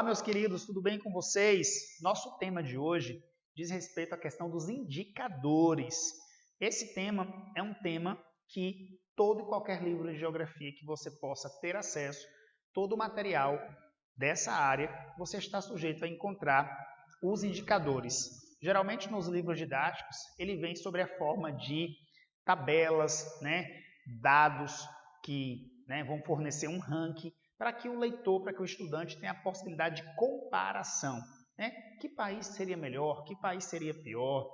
meus queridos, tudo bem com vocês? Nosso tema de hoje diz respeito à questão dos indicadores. Esse tema é um tema que todo e qualquer livro de geografia que você possa ter acesso, todo o material dessa área, você está sujeito a encontrar os indicadores. Geralmente nos livros didáticos, ele vem sobre a forma de tabelas, dados que vão fornecer um ranking para que o leitor, para que o estudante tenha a possibilidade de comparação. Que país seria melhor, que país seria pior,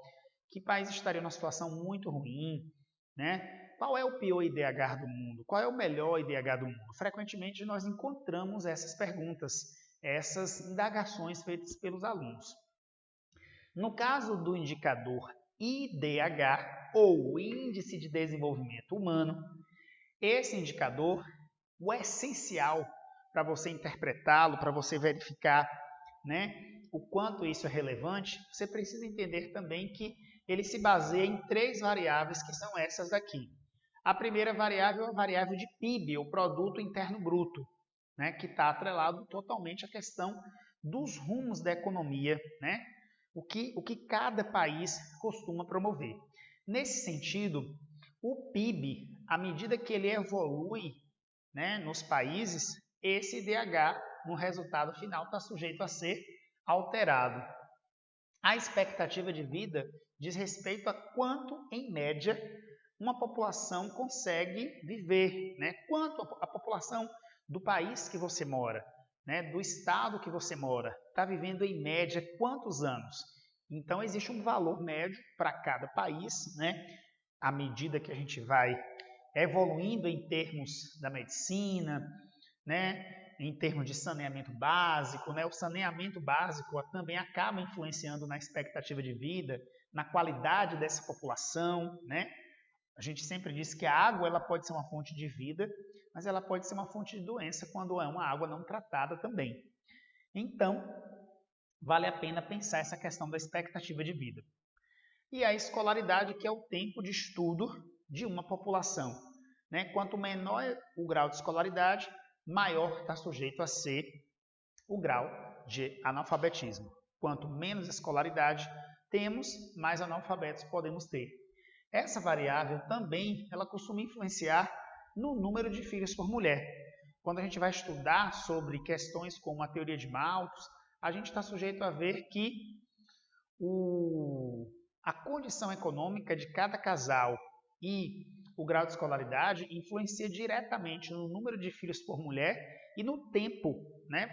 que país estaria numa situação muito ruim, Qual é o pior IDH do mundo? Qual é o melhor IDH do mundo? Frequentemente nós encontramos essas perguntas, essas indagações feitas pelos alunos. No caso do indicador IDH, ou Índice de Desenvolvimento Humano, esse indicador, o essencial para você interpretá-lo, para você verificar o quanto isso é relevante, você precisa entender também que ele se baseia em 3 variáveis que são essas daqui. A primeira variável é a variável de PIB, o Produto Interno Bruto, que está atrelado totalmente à questão dos rumos da economia, o que cada país costuma promover. Nesse sentido, o PIB, à medida que ele evolui nos países, esse IDH, no resultado final, está sujeito a ser alterado. A expectativa de vida diz respeito a quanto, em média, uma população consegue viver, quanto a população do país que você mora, do estado que você mora, está vivendo em média quantos anos. Então, existe um valor médio para cada país, à medida que a gente vai evoluindo em termos da medicina, em termos de saneamento básico. O saneamento básico também acaba influenciando na expectativa de vida, na qualidade dessa população. A gente sempre diz que a água ela pode ser uma fonte de vida, mas ela pode ser uma fonte de doença quando é uma água não tratada também. Então, vale a pena pensar essa questão da expectativa de vida. E a escolaridade, que é o tempo de estudo de uma população. Quanto menor o grau de escolaridade, maior está sujeito a ser o grau de analfabetismo. Quanto menos escolaridade temos, mais analfabetos podemos ter. Essa variável também ela costuma influenciar no número de filhos por mulher. Quando a gente vai estudar sobre questões como a teoria de Malthus, a gente está sujeito a ver que a condição econômica de cada casal e o grau de escolaridade influencia diretamente no número de filhos por mulher e no tempo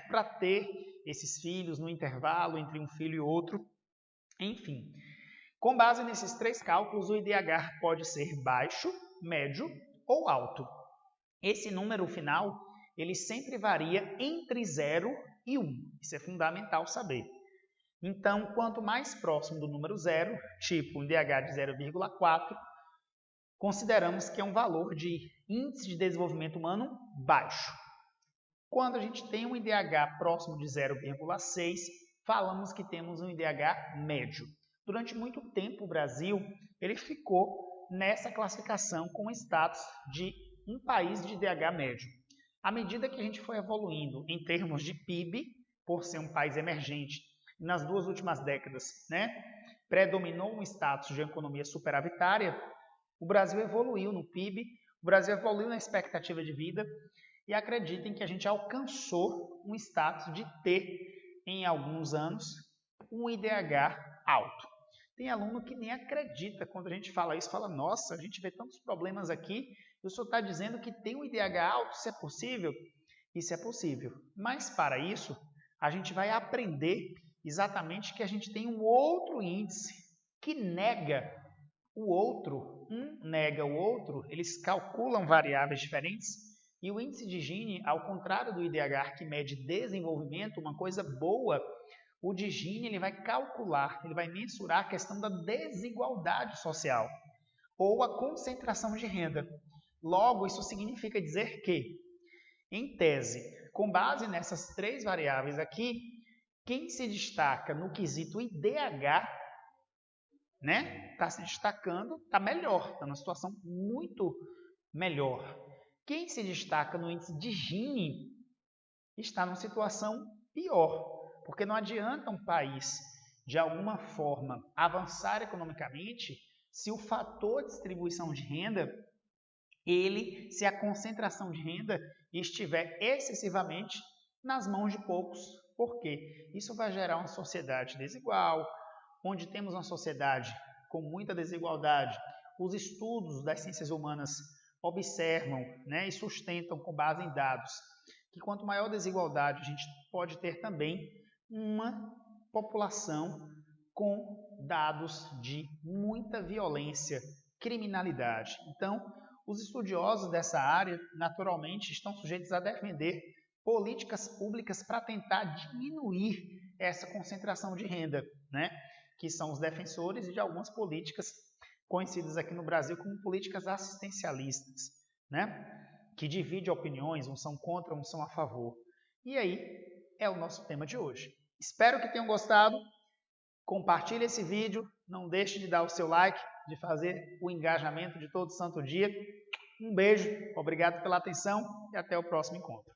para ter esses filhos, no intervalo entre um filho e outro. Enfim, com base nesses 3 cálculos, o IDH pode ser baixo, médio ou alto. Esse número final ele sempre varia entre 0 e 1. Isso é fundamental saber. Então, quanto mais próximo do número 0, tipo um IDH de 0,4, consideramos que é um valor de índice de desenvolvimento humano baixo. Quando a gente tem um IDH próximo de 0,6, falamos que temos um IDH médio. Durante muito tempo, o Brasil ele ficou nessa classificação com o status de um país de IDH médio. À medida que a gente foi evoluindo em termos de PIB, por ser um país emergente, nas 2 últimas décadas, predominou um status de economia superavitária, o Brasil evoluiu no PIB, o Brasil evoluiu na expectativa de vida e acreditem que a gente alcançou um status de ter, em alguns anos, um IDH alto. Tem aluno que nem acredita quando a gente fala isso, fala, nossa, a gente vê tantos problemas aqui, e o senhor está dizendo que tem um IDH alto, isso é possível? Isso é possível, mas para isso, a gente vai aprender exatamente que a gente tem um outro índice que nega o outro, um nega o outro, eles calculam variáveis diferentes, e o índice de Gini, ao contrário do IDH que mede desenvolvimento, uma coisa boa, o de Gini ele vai calcular, ele vai mensurar a questão da desigualdade social, ou a concentração de renda. Logo, isso significa dizer que, em tese, com base nessas 3 variáveis aqui, quem se destaca no quesito IDH, está se destacando, está melhor, está numa situação muito melhor. Quem se destaca no índice de Gini está numa situação pior, porque não adianta um país, de alguma forma, avançar economicamente se o fator de distribuição de renda, se a concentração de renda estiver excessivamente nas mãos de poucos. Por quê? Isso vai gerar uma sociedade desigual, onde temos uma sociedade com muita desigualdade. Os estudos das ciências humanas observam, né, e sustentam com base em dados que quanto maior desigualdade a gente pode ter também uma população com dados de muita violência, criminalidade. Então, os estudiosos dessa área, naturalmente, estão sujeitos a defender políticas públicas para tentar diminuir essa concentração de renda, né? Que são os defensores de algumas políticas conhecidas aqui no Brasil como políticas assistencialistas, né? Que divide opiniões, uns são contra, uns são a favor. E aí é o nosso tema de hoje. Espero que tenham gostado. Compartilhe esse vídeo, não deixe de dar o seu like, de fazer o engajamento de todo santo dia. Um beijo, obrigado pela atenção e até o próximo encontro.